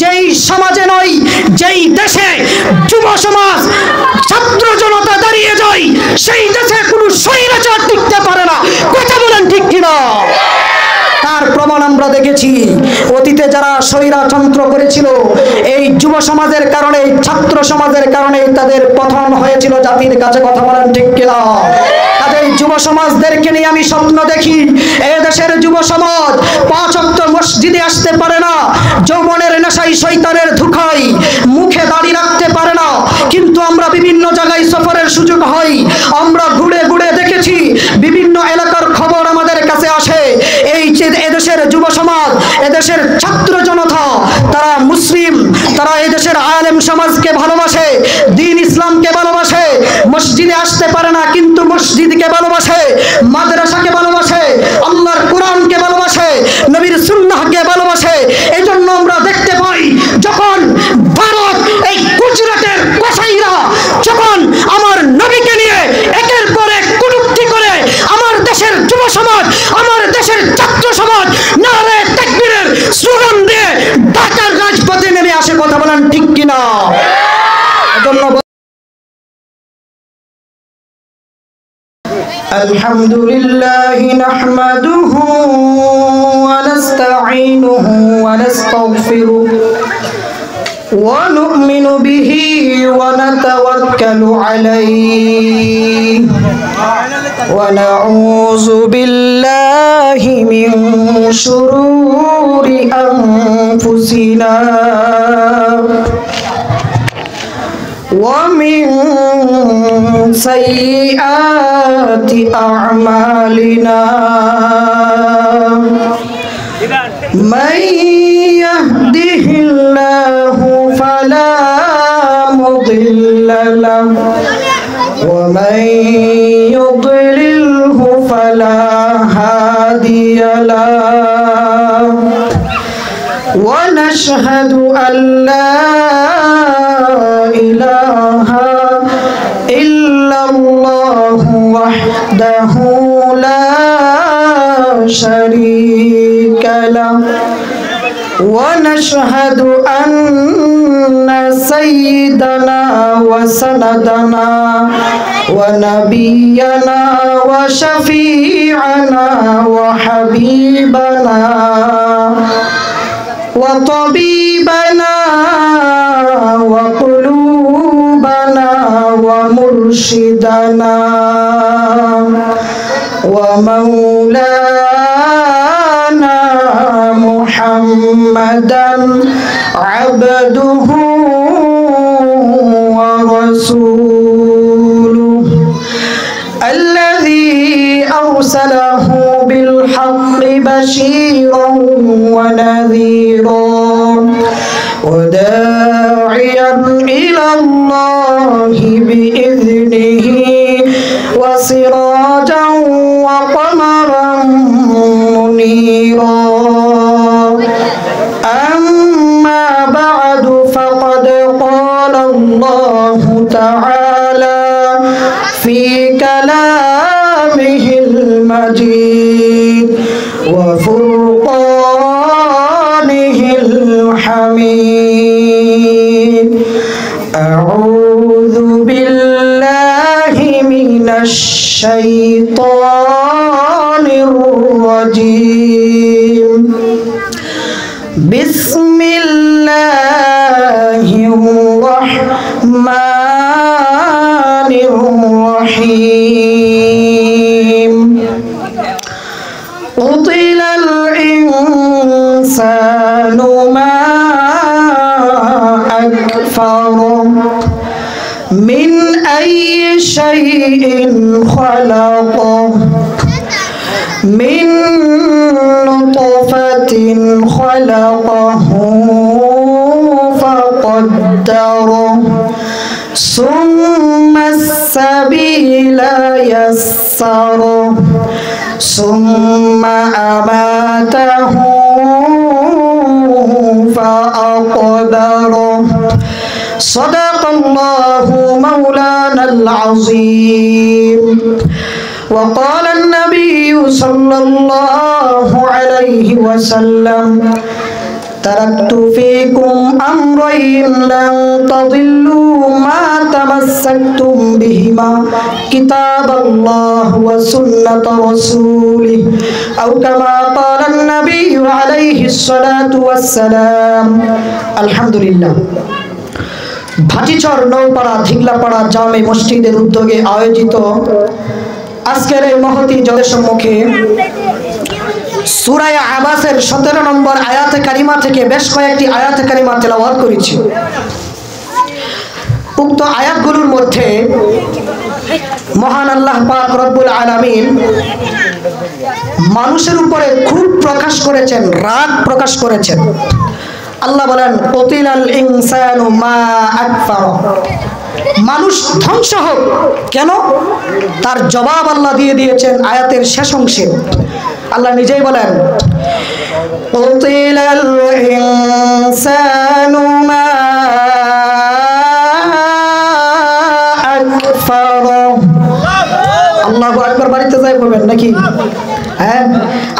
যেই সমাজে নয়, যেই দেশে যুব সমাজ ছাত্র জনতা দাঁড়িয়ে যায়, সেই দেশে কোনো স্বৈরাচার টিকতে পারে না। কথা বলেন ঠিক কিনা? তার প্রমাণ আমরা দেখেছি। অতীতে যারা স্বৈরতন্ত্র করেছিল, এই যুব সমাজের কারণে, ছাত্র সমাজের কারণে তাদের পতন হয়েছিল জাতির কাছে। কথা বলেন ঠিক কিনা? তাদের যুব সমাজদেরকে নিয়ে আমি স্বপ্ন দেখি, এই দেশের যুব সমাজ 5 ওয়াক্ত মসজিদে আসতে পারে না, যৌবনের নেশায় শয়তানের ধোঁকায় মুখে দাড়ি রাখতে পারে না, কিন্তু আমরা বিভিন্ন জায়গায় সফরের সুযোগ হয়, আমরা ঘুরে ঘুরে দেখেছি, বিভিন্ন এলাকার খবর আমাদের কাছে আসে। এই এদেশের যুব সমাজ, এদেশের ছাত্র জনতা, তারা মুসলিম, তারা এদেশের আলেম সমাজকে ভালোবাসে, দ্বীন ইসলামকে ভালোবাসে, মসজিদে আসতে পারে না কিন্তু মসজিদকে ভালোবাসে, মাদ্রাসাকে ভালোবাসে, আল্লাহর কোরআনকে ভালোবাসে, নবীর সুন্নাহকে ভালোবাসে। এই জন্য আমরা দেখতে পাই, যখন ভারত এই গুজরাটের কসাইরা যখন আমার নবীকে নিয়ে একের পর এক কটূক্তি করে, আমার দেশের যুব সমাজ, আমার দেশের ছাত্র সমাজ নারে তাকবীরের স্লোগান দিয়ে ঢাকার রাজপথে নেমে আসে। কথা বলেন ঠিক কিনা? আলহামদুলিল্লাহি নাহমাদুহু ওয়া নাস্তাঈনুহু ওয়া নাস্তাগফিরুহু ওয়া নু'মিনু বিহি ওয়া নাতাওয়াক্কালু আলাইহি ওয়া নাউযু বিল্লাহি মিন শুরুরি আনফুসিনা ওয়া মিন সাইয়্যাতি আ'মালিনা মান ইয়াহদিহিল্লাহু ফালা মুদিল্লা লাহু ওয়া মান ইউদ্লিলহু ফালা হাদিয়া লাহু ওয়া নাশহাদু আল্লা ইলাহা ইল্লাল্লাহু ওয়াহদাহু লা শারীকা লাহু ওয়া নাশহাদু আন্না সাইয়্যিদানা ওয়া সানাদানা ওয়া নাবিyyana ওয়া শাফী'ানা ওয়া হাবিবানা ওয়া তাবীবানা ওয়া কুলুবানা ওয়া মুরশিদানা ওয়া মাওলানা মুহাম্মাদান আবদুহু ওয়া রাসূলুহু আল্লাযী আরসালাহু বিল হাক্কি বাশীরান ওয়া নাযীরান ওয়া দা'iয়ান ইলাল্লাহি বিইذনিহি ওয়া সিরাজান ওয়া qamaran munira amma ba'du faqad qala Allahu ta'ala fi kalamihil majid wa furqanihil hamid a'udzu billahi minash shaitanir rajim bismillahir rahmanir rahim qutilal insanu ma akfaru min ayyi shay'in khalaqahu min nutfatin khalaqahu faqaddarahu summa as-sabila yassarahu summa amatahu faqbarahu sadaqallahu maulana al-azim وقال النبي صلى الله عليه وسلم তারাকতু ফীকুম আমরাইন লান তাদিল্লু মা তামাসসাকতুম বিহিমা কিতাবাল্লাহ ওয়া সুন্নাত রাসূলিহি আও কামা ক্বালা আন-নাবিয়্যু আলাইহিস সালাতু ওয়াস সালাম। আলহামদুলিল্লাহ। ভাটিচর নৌপাড়া ধিগলাপাড়া জামে মসজিদের উদ্যোগে আয়োজিত আজকের এই মহতী জলের সম্মুখে সূরা আবাসের 17 নম্বর আয়াতে কারিমা থেকে বেশ কয়েকটি আয়াতে কারিমা তেলাওয়াত করেছি। উক্ত আয়াতগুলোর মধ্যে মহান আল্লাহ পাক রব্বুল আলামিন মানুষের উপরে খুব প্রকাশ করেছেন, রাগ প্রকাশ করেছেন। আল্লাহ বলেন কুতিলাল ইনসানু মা আকফার, মানুষ ধ্বংস হোক কেন, তার জবাব আল্লাহ দিয়ে দিয়েছেন আয়াতের শেষ অংশে। আল্লাহ নিজেই বলেন কুতিলাল ইনসানু মা আকফার। আল্লাহু আকবার বাড়িতে যাই বলবেন নাকি? হ্যাঁ,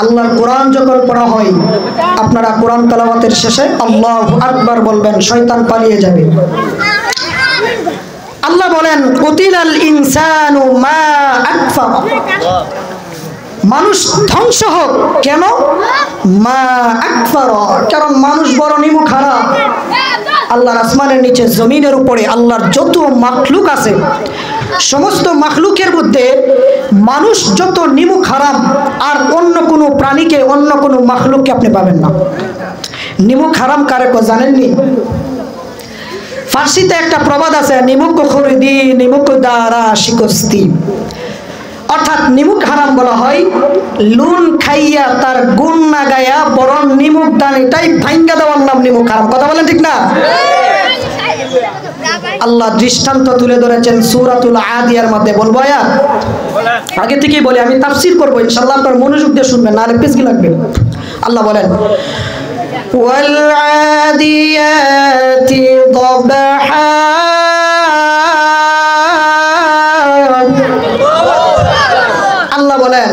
আল্লাহর কোরআন যখন পড়া হয় আপনারা কোরআন তেলাওয়াতের শেষে আল্লাহু আকবার বলবেন, শয়তান পালিয়ে যাবে। আল্লাহ বলেন কুতিলাল ইনসানু মা আকফার, মানুষ ধ্বংস হোক কেন, মা আকফার, কারণ মানুষ বড় নিমুখ হারাম। আল্লাহর আসমানের নিচে জমিনের উপরে আল্লাহর যত মাখলুক আছে সমস্ত মাখলুকের মধ্যে মানুষ যত নিমুখ হারাম, আর অন্য কোনো প্রাণীকে অন্য কোনো মাখলুককে আপনি পাবেন না। নিমুখ হারাম কারে কো জানেননি? ফার্সিতে একটা প্রবাদ আছে, নিমুখ খরিদি নিমুখ দ্বারা শিকস্তি, অর্থাৎ নিমুখ হারাম বলা হয় লুন খাইয়া তার গুণ না গায়া বরং নিমুখ দান এটাই ভাঙ্গা দেওয়ার নাম নিমুখ হারাম। কথা বলেন ঠিক না? আল্লাহ দৃষ্টান্ত তুলে ধরেছেন সূরাতুল আদিয়ার মধ্যে। বলবো আয়াত আগে থেকেই বলি, আমি তাফসীর করব ইনশাআল্লাহ, আপনারা মনোযোগ দিয়ে শুনবেন, নাহলে পেছকি লাগবে। আল্লাহ বলেন ওয়াল আদিয়াতি দবহা, আল্লাহ বলেন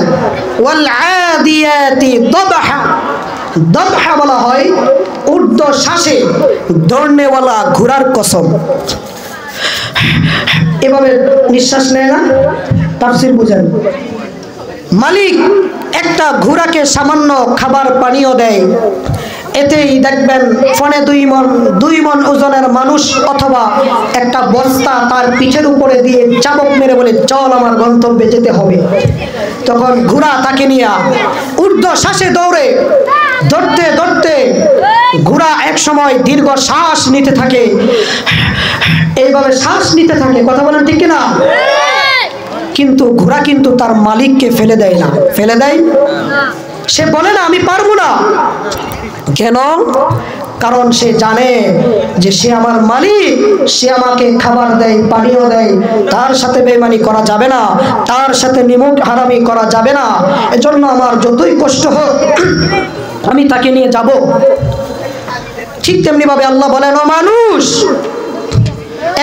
ওয়াল আদিয়াতি দবহা। দবহা বলা হয় ঊর্ধ্ব শ্বাসে দৌড়নেওয়ালা ঘোড়ার কসম। এভাবে নিঃশ্বাস নেয় না, তাফসীর বুঝেন। মালিক একটা ঘোড়াকে সামান্য খাবার পানীয় দেয়, এতেই দেখবেন ফোনে 2 মণ ওজনের মানুষ অথবা একটা বস্তা তার পিঠের উপরে দিয়ে চাবক মেরে বলে চল আমার গন্তব্যে যেতে হবে। তখন ঘোড়া তাকে নিয়ে ঊর্ধ্ব শ্বাসে দৌড়ে, দৌড়তে দৌড়তে ঘোড়া এক সময় দীর্ঘ শ্বাস নিতে থাকে, এইভাবে শ্বাস নিতে থাকে। কথা বলেন ঠিক কিনা? কিন্তু ঘোড়া কিন্তু তার মালিককে ফেলে দেয় না। ফেলে দেয়? সে বলে না আমি পারবো না। কেন? কারণ সে জানে যে সে আমার মালিক, সে আমাকে খাবার দেয়, পানীয় দেয়, তার সাথে বেঈমানি করা যাবে না, তার সাথে নিমুখ হারামি করা যাবে না। এজন্য আমার যতই কষ্ট হোক আমি তাকে নিয়ে যাব। ঠিক তেমনি ভাবে আল্লাহ বলেন ও মানুষ,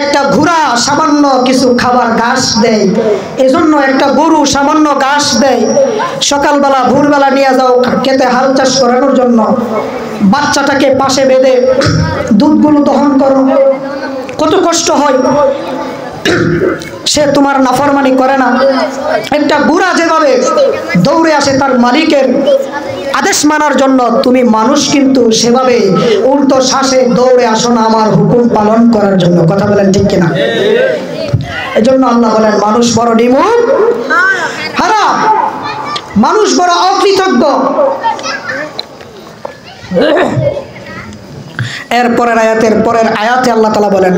একটা ঘোড়া সামান্য কিছু খাবার ঘাস দেয়, এজন্য একটা গরু সামান্য ঘাস দেয়। সকালবেলা ভোরবেলা নিয়ে যাও খেতে হাল চাষ করানোর জন্য, বাচ্চাটাকে পাশে বেঁধে দুধগুলো দহন করো, কত কষ্ট হয়। সে তোমার নাফরমানি করে না। একটা ঘোড়া যেভাবে দৌড়ে আসে তার মালিকের আদেশ মানার জন্য, তুমি মানুষ কিন্তু সেভাবে উল্টো শ্বাসে দৌড়ে আসো না আমার হুকুম পালন করার জন্য। কথা বলেন ঠিক কিনা? এজন্য আল্লাহ বলেন মানুষ বড় নিমুখ হারাম, মানুষ বড় অকৃতজ্ঞ। এরপরের আয়াতের পরের আয়াতে আল্লাহ তাআলা বলেন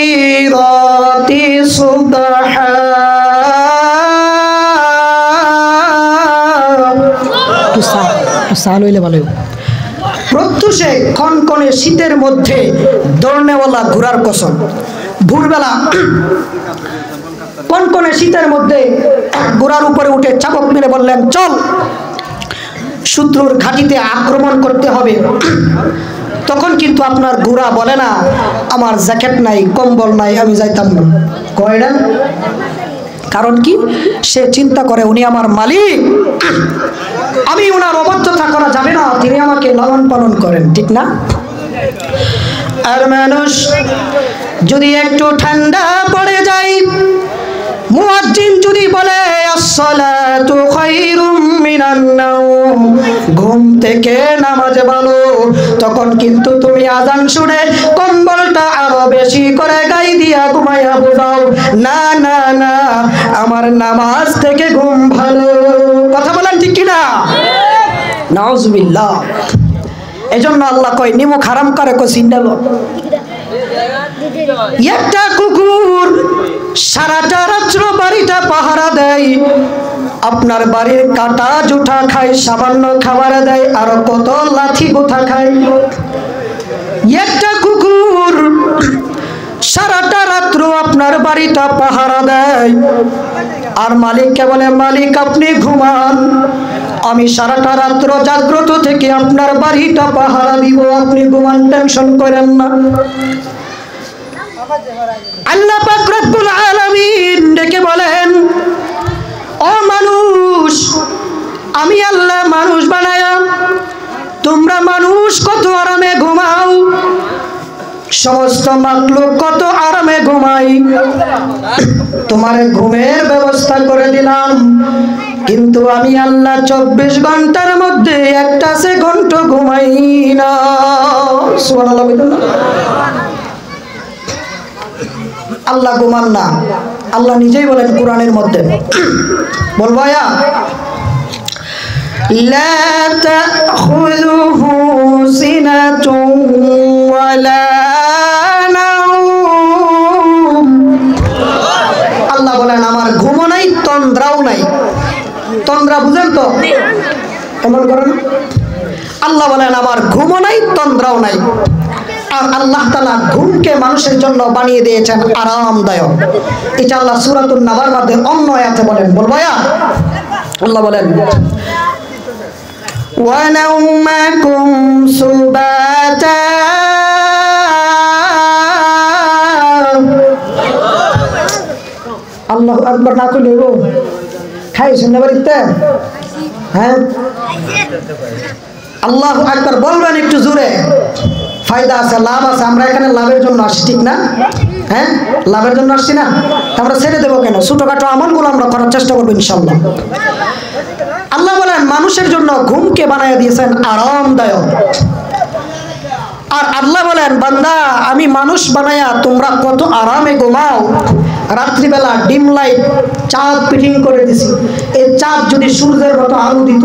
ফালমুগীরাতি সুবহা, প্রত্যুষে কনকনে শীতের মধ্যে দৌড়নেওয়ালা ঘোড়ার কসম। ভোরবেলা কনকনে শীতের মধ্যে ঘোড়ার উপরে উঠে চাবক মেরে বললেন চল শত্রুর ঘাঁটিতে আক্রমণ করতে হবে। তখন কিন্তু আপনার ঘোড়া বলে না আমার জ্যাকেট নাই, কম্বল নাই, আমি যাইতাম না। কয় না? কারণ কি? সে চিন্তা করে উনি আমার মালিক, আমি ওনার অবাধ্যতা করা যাবে না, তিনি আমাকে লালন পালন করেন, ঠিক না? আর মানুষ যদি একটু ঠান্ডা পড়ে যায়, মুয়াজ্জিন যদি বলে আসসালাতু খায়রুম মিনান নাওম, ঘুম থেকে নামাজ ভালো, তখন কিন্তু তুমি আজান শুনে কম্বলটা আরো বেশি করে গায়ে দিয়া ঘুমাইয়া বোঝাও না না না, আমার নামাজ থেকে ঘুম ভালো। কথা বলেন ঠিক কিনা? নাউজুবিল্লাহ। এজন্য আল্লাহ কয় নিমুখ হারাম করে কো সিন্দাল। একটা কুকুর সারাটা রাত্র বাড়িটা পাহারা দেয়, আপনার বাড়ির কাটা জুঠা খায়, সামান্য খাবার দেয়, আর কত লাথি গোথা খায়। একটা কুকুর সারাটা রাত্র আপনার বাড়িটা পাহারা দেয়, আর মালিককে বলে মালিক আপনি ঘুমান, আমি সারাটা রাত্র জাগ্রত থেকে আপনার বাড়িটা পাহারা দিব, আপনি ঘুমান, টেনশন করেন না। আল্লাহ পাক রব্বুল আলামিন ডেকে বলেন, ও মানুষ, আমি আল্লাহ মানুষ বানায়া তোমরা মানুষ কত আরামে ঘুমাও, সমস্ত মাখলুক কত আরামে ঘুমাই, তোমার ঘুমের ব্যবস্থা করে দিলাম, কিন্তু আমি আল্লাহ 24 ঘন্টার মধ্যে একটা সেকেন্ড ঘুমাই না। সুবহানাল্লাহ। আল্লাহ ঘুমান না, আল্লাহ নিজেই বলেন কোরআনের মধ্যে, বলবো আয়া লা তাখুযুহু সিনাতুন ওয়ালা নাওম। আল্লাহ বলেন আমার ঘুমও নাই, তন্দ্রাও নাই। তন্দ্রা বুঝেন তো? কেমন করেন? আল্লাহ বলেন আমার ঘুমও নাই, তন্দ্রাও নাই। আর আল্লাহ তাআলা ঘুমকে মানুষের জন্য বানিয়ে দিয়েছেন আরামদায়ক। এটা আল্লাহ সূরাতুন নাবার মধ্যে অন্য আয়াতে বলেন, বলবো আয়া? আল্লাহ বলেন ওয়া নাওমাকুম সুবাতা। আল্লাহু আকবার না কইলে গো খাইছেন না বাড়িতে? হ্যাঁ, আল্লাহু আকবার বলবেন একটু জোরে, ফায়দা আছে, লাভ আছে। আমরা এখানে লাভের জন্য আসছি, ঠিক না? হ্যাঁ, লাভের জন্য আসছি না, আমরা ছেড়ে দেবো কেন? ছোটখাটো আমলগুলো আমরা করার চেষ্টা করবো ইনশাআল্লাহ। আল্লাহ বলেন মানুষের জন্য ঘুমকে বানায় দিয়েছেন আরামদায়ক। আর আল্লাহ বলেন বান্দা আমি মানুষ বানায়া তোমরা কত আরামে ঘুমাও। রাত্রিবেলা ডিম লাইট চাঁদ ফিটিং করে দিছি, এই চাঁদ যদি সূর্যের মতো আলো দিত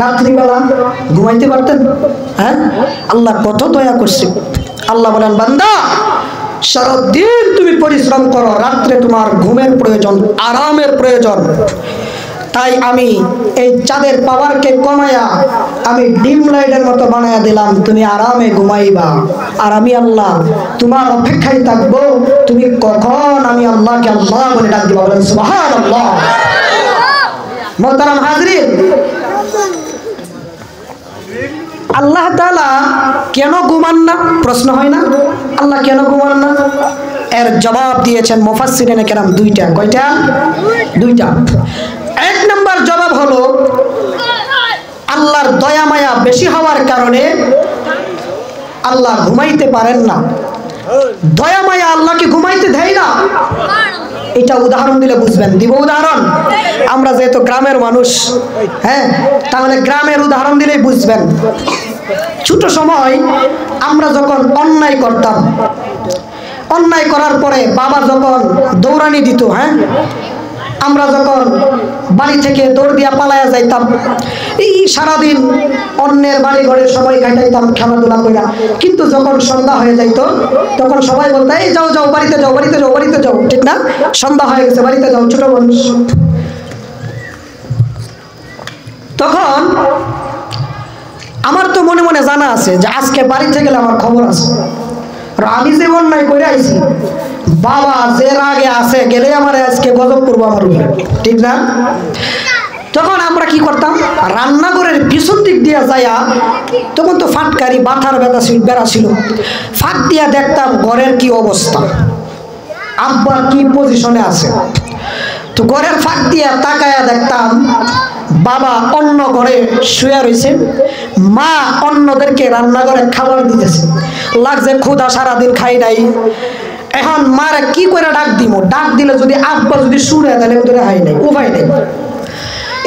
রাত্রিবেলা ঘুমাইতে পারতেন? হ্যাঁ, আল্লাহ কত দয়া করছে। আল্লাহ বলেন বান্দা সারাদিন তুমি পরিশ্রম করো, রাত্রে তোমার ঘুমের প্রয়োজন, আরামের প্রয়োজন। তাই আমি এই চাঁদের পাওয়ারকে কমায়া আমি ডিম লাইটের মতো বানায়া দিলাম, তুমি আরামে ঘুমাইবা। আর আমি আল্লাহ তোমার অপেক্ষায় থাকবো, তুমি কখন আমি আল্লাহকে আল্লাহ বলে ডাক দিবা। বলেন সুবহানাল্লাহ। মোহতারাম হাজরিন, আল্লাহ তাআলা কেন ঘুমান না? প্রশ্ন হয় না, আল্লাহ কেন ঘুমান না? এর জবাব দিয়েছেন মুফাসসিরিনে কেরাম দুইটা। কয়টা? দুইটা। এক নম্বর জবাব হলো আল্লাহর দয়া মায়া বেশি হওয়ার কারণে আল্লাহ ঘুমাইতে পারেন না। দয়া মায়া আল্লাহকে ঘুমাইতে দেয় না। এটা উদাহরণ দিলে বুঝবেন। দিব উদাহরণ? আমরা যেহেতু গ্রামের মানুষ, হ্যাঁ, তাহলে গ্রামের উদাহরণ দিলেই বুঝবেন। ছোট সময় আমরা যখন অন্যায় করতাম, অন্যায় করার পরে বাবা যখন দৌড়ানি দিত, হ্যাঁ, আমরা যখন বাড়ি থেকে দৌড় দিয়া পালায়া যাইতাম, এই সারাদিন অন্যের বাড়ি ঘরে সময় কাটাইতাম খেলাধুলা কইরা। কিন্তু যখন সন্ধ্যা হয়ে যাইতো তখন সবাই বলতো এই যাও যাও বাড়িতে যাও, বাড়িতে যাও, বাড়িতে যাও, ঠিক না? সন্ধ্যা হয়ে গেছে, বাড়িতে যাও, ছোট মানুষ। তখন আমার তো মনে মনে জানা আছে যে আজকে বাড়িতে গেলে আমার খবর আছে। আর আমি যে অন্যায় করে আইছি, বাবা যে রাগে আছে গেলে আমার আজকে গজব করবো আমার উপরে, ঠিক না? তখন আমরা কি করতাম, রান্নাঘরের পিছন দিক দিয়া যাইয়া, তখন তো ফাটকারি বাথার বেড়া ছিল, ফাঁক দিয়া দেখতাম ঘরের কি অবস্থা, আব্বা কি পজিশনে আছে। তো ঘরের ফাঁক দিয়া তাকায়া দেখতাম বাবা অন্য ঘরে শুয়ে রয়েছে, মা অন্যদেরকে রান্নাঘরে খাবার দিতেছে। লাগছে ক্ষুধা, সারাদিন খাই নাই। এখন মারে কি করে ডাক দিব? ডাক দিলে যদি আব্বা যদি শুনে তাহলে ওদের হাই নাই, উপায় নেই।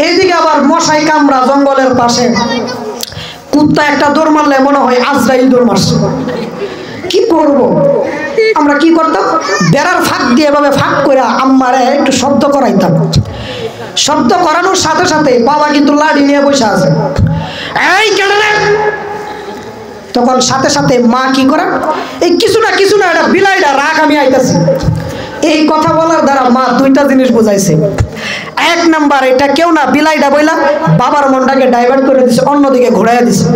এইদিকে আবার মশাই কামড়া, জঙ্গলের পাশে কুত্তা একটা দৌড় মারলে মনে হয় আজরাইল দৌড় মারছে। কি করব? আমরা কি করতাম? বেড়ার ফাঁক দিয়ে এভাবে ফাঁক করে আম্মারে একটু শব্দ করাইতাম। শব্দ করানোর সাথে সাথে বাবা কিন্তু লাঠি নিয়ে বসে আছে, এই কেন রে? তখন সাথে সাথে মা কি করে, এই কিছু না এটা বিলাইটা রাগ, আমি আইতাছি। এই কথা বলার দ্বারা মা দুইটা জিনিস বুঝাইছে। এক নাম্বার, এটা কেউ না বিলাইটা বইলা বাবার মনটাকে ডাইভার্ট করে দিছে, অন্যদিকে ঘুরাইয়া দিছে।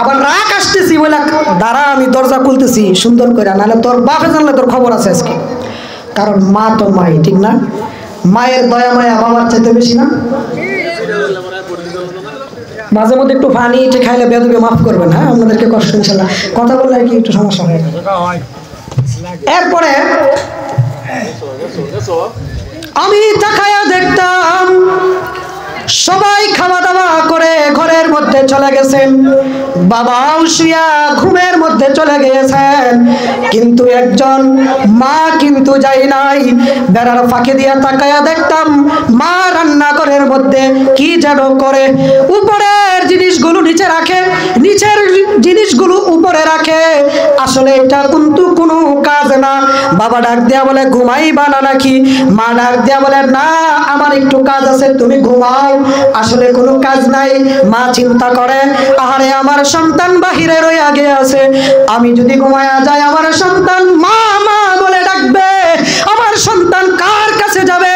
আবার রাগ আসতেছি বইলা দাঁড়া আমি দরজা খুলতেছি সুন্দর করে, নাহলে তোর বাপে জানলে তোর খবর আছে আজকে। কারণ মা তো মাই, ঠিক না? মায়ের দয়া মায়া বাবার চাইতে বেশি না? মাঝে মধ্যে একটু পানি এটে খাইলে বেদবে মাফ করবেন, হ্যাঁ? আপনাদেরকে কষ্ট ইনশাল্লাহ, কথা বললে আর কি একটু সমস্যা হয়। এরপরে আমি তাকায়া দেখতাম সবাই খাওয়া দাওয়া করে ঘরের মধ্যে চলে গেছেন, বাবাও শুয়া ঘুমের মধ্যে চলে গিয়েছেন, কিন্তু একজন মা কিন্তু যাই নাই। বেড়ার ফাঁকে দিয়া তাকায়া দেখতাম মা রান্নাঘরের মধ্যে কি যেন করে, উপরের জিনিসগুলো নিচে রাখে, নিচের জিনিসগুলো উপরে রাখে। আসলে এটা কিন্তু কোনো কাজ না। বাবা ডাক দেয়া বলে ঘুমাইবা না নাকি? মা ডাক দেয়া বলে না, আমার একটু কাজ আছে, তুমি ঘুমাও। আসলে কোনো কাজ নাই। মা চিন্তা করে, আরে আমার সন্তান বাহিরে রইয়া গিয়েছে, আমি যদি ঘুমায়া যাই আমার সন্তান মা মা বলে ডাকবে, আমার সন্তান কার কাছে যাবে?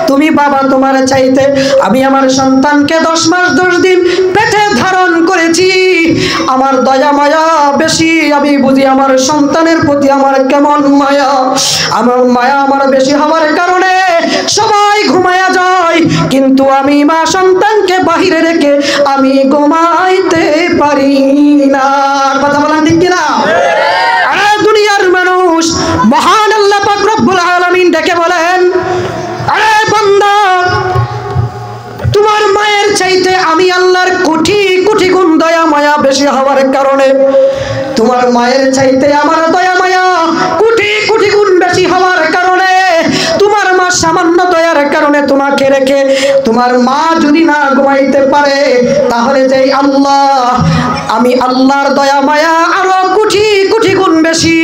তুমি বাবা তোমার চাইতে আমি আমার সন্তানকে 10 মাস 10 দিন পেটে ধারণ করেছি, আমার দয়া মায়া বেশি, আমি বুঝি আমার সন্তানের প্রতি আমার কেমন মায়া। আমার মায়া আমার বেশি হওয়ার কারণে সবাই ঘুমায়া যায়, কিন্তু আমি মা সন্তানকে বাহিরে রেখে আমি ঘুমাইতে পারি না। কথা বলেন ঠিক কিনা? আরে দুনিয়ার মানুষ, মহান আল্লাহ পাক রব্বুল আলামিন ডেকে বলেন, আরে বান্দা, তোমার মায়ের চাইতে আমি আল্লাহর কোটি কোটি গুণ দয়া মায়া বেশি হওয়ার কারণে, তোমার মায়ের চাইতে আমার দয়া মায়া কোটি কোটি গুণ বেশি হওয়ার কারণে, তোমার মা সামান্য দয়ার কারণে তোমাকে রেখে তোমার মা যদি না ঘুমাইতে পারে, তাহলে যেই আল্লাহ, আমি আল্লাহর দয়া মায়া আরো কোটি কোটি গুণ বেশি।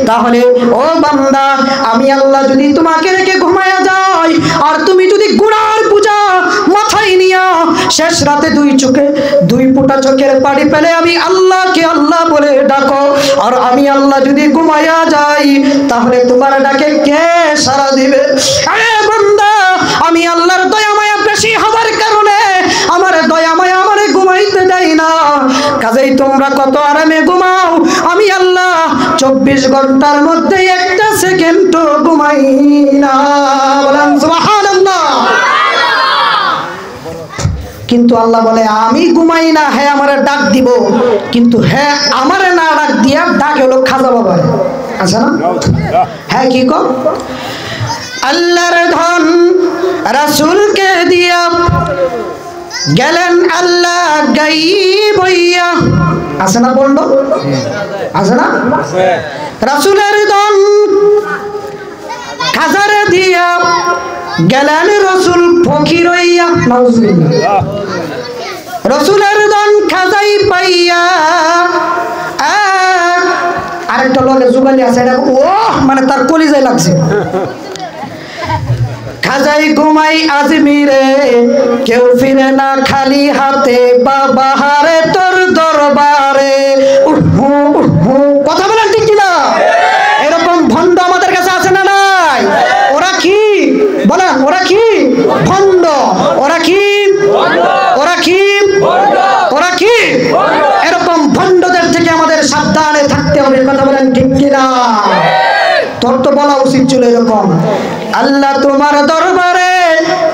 তাহলে ও বান্দা, আমি আল্লাহ যদি তোমাকে রেখে ঘুমায়া যাই, আর তুমি যদি গুনার পূজা মাথায় নিয়া শেষ রাতে 2 ফোঁটা চোখের পানি পেলে আমি আল্লাহকে আল্লাহ বলে ডাকো, আর আমি আল্লাহ যদি ঘুমায়া যাই, তাহলে তোমার ডাকে কে সাড়া দিবে? আরে বান্দা, আমি আল্লাহর দয়া মায়া বেশি হওয়ার কারণে আমার দয়া মায়া আমারে ঘুমাইতে দেয় না। কাজেই তোমরা কত আরামে ঘুমাও, আমি আল্লাহ 24 ঘন্টার মধ্যে একটা সেকেন্ড ঘুমাই না। বলেন সুবহানাল্লাহ। কিন্তু আল্লাহ বলে আমি ঘুমাই না, হ্যাঁ আমারে ডাক দিব, কিন্তু হ্যাঁ আমারে না ডাক দিয়া ডাক হলো খাজা বাবা, আচ্ছা না? হ্যাঁ কি কো? আল্লাহর ধন রাসূলকে দিয়া গেলেন আল্লাহ গায়ব হইয়া, আছে না বললো? আছে না? রাসূলের ধন খাজারে দিয়া গেলেন রাসূল ফকির হইয়া। নাউজুবিল্লাহ। রাসূলের ধন খাজাই পাইয়া, আরেকটা লগে জুগালি আছে, এটা ও মানে তার কলিজায় লাগছে। খাজাই ঘুমাই আজমিরে, কেউ ফিরে না খালি হাতে, বাবা হারে তোর দরবারে। কথা বলেন ঠিক কিনা? এরকম ভণ্ড আমাদের কাছে আছে না নাই? ওরা কি বলেন? ওরা কি ভণ্ড? ওরা কি? ওরা কি? ওরা কি? এরকম ভণ্ডদের থেকে আমাদের সাবধানে থাকতে হবে। কথা বলেন ঠিক কিনা? তোর তো বলা উচিত ছিল এরকম, আল্লাহ তোমার দরবারে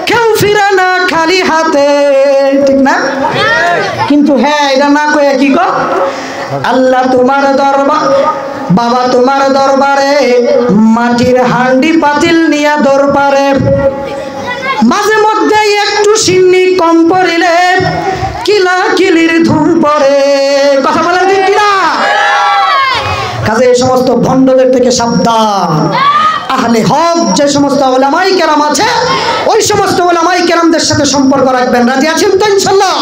কেউ ফিরে না খালি হাতে, ঠিক না? কিন্তু হ্যাঁ এটা না কয়ে কি গো, আল্লাহ তোমার দরবার, বাবা তোমার দরবারে মাটির হান্ডি পাতিল নিয়ে দরবারে মাঝে মধ্যে একটু সিন্নি কম পড়িলে কিলা কিলির ধুম পড়ে। কথা বলেন ঠিক কিনা? কাজে এই সমস্ত ভণ্ডদের থেকে সাবধান। আহলে হক যে সমস্ত উলামায়ে কেরাম আছে ওই সমস্ত উলামায়ে কেরামদের সাথে সম্পর্ক রাখবেন। রাজি আছেন তো ইনশাআল্লাহ?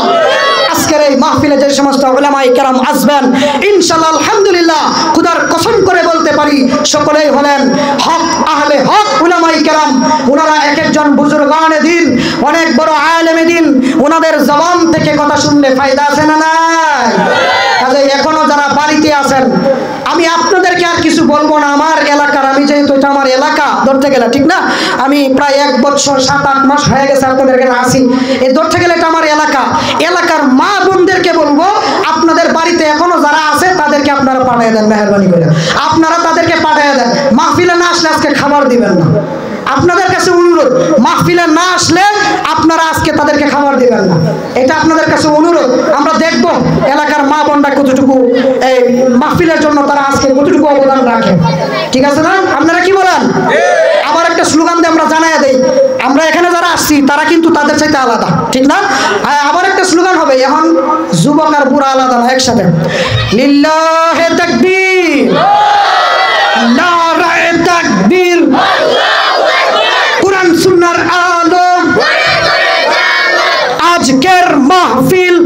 আজকের এই মাহফিলে যে সমস্ত উলামায়ে কেরাম আসবেন ইনশাআল্লাহ আলহামদুলিল্লাহ খোদার কসম করে বলতে পারি সকলেই হলেন হক আহলে হক উলামায়ে কেরাম। ওনারা এক একজন বুজুর্গানে দিন, অনেক বড় আলেমে দিন, ওনাদের জবান থেকে কথা শুনলে ফায়দা আছে না নাই? কাজে এখনো যারা বাড়িতে আছেন আমি আপনাদেরকে আর কিছু বলবো না। আমার এলাকার, আমি যেহেতু এটা আমার এলাকা ধরতে গেলে, ঠিক না, আমি প্রায় 1 বছর 7-8 মাস হয়ে গেছে আপনাদের এখানে আসি। এই ধরতে গেলে এটা আমার এলাকা। এলাকার মা বোনদেরকে বলবো আপনাদের বাড়িতে এখনো যারা আছে তাদেরকে আপনারা পাঠিয়ে দেন, মেহরবানি করে আপনারা তাদেরকে পাঠিয়ে দেন। মাহফিলে না আসলে আজকে খাবার দিবেন না। আপনাদের কাছে অনুরোধ, মাহফিলে না আসলে আপনারা আজকে তাদেরকে খাবার দিবেন না, এটা আপনাদের কাছে অনুরোধ। আমরা দেখব এলাকার মা বোনরা কতটুকু এই মাহফিলের জন্য তারা আজকে কতটুকু অবদান রাখে। ঠিক আছে না? আপনারা কি বলেন? আবার একটা স্লোগান দিয়ে আমরা জানাই দেই, আমরা এখানে যারা আসছি তারা কিন্তু তাদের চাইতে আলাদা, ঠিক না? আবার একটা স্লোগান হবে, এখন যুবক আর বুড়া আলাদা না, একসাথে লিল্লাহে তাকবীর, নারায়ে তাকবীর, কুরআন সুন্নাহর আলো। আজকের মাহফিল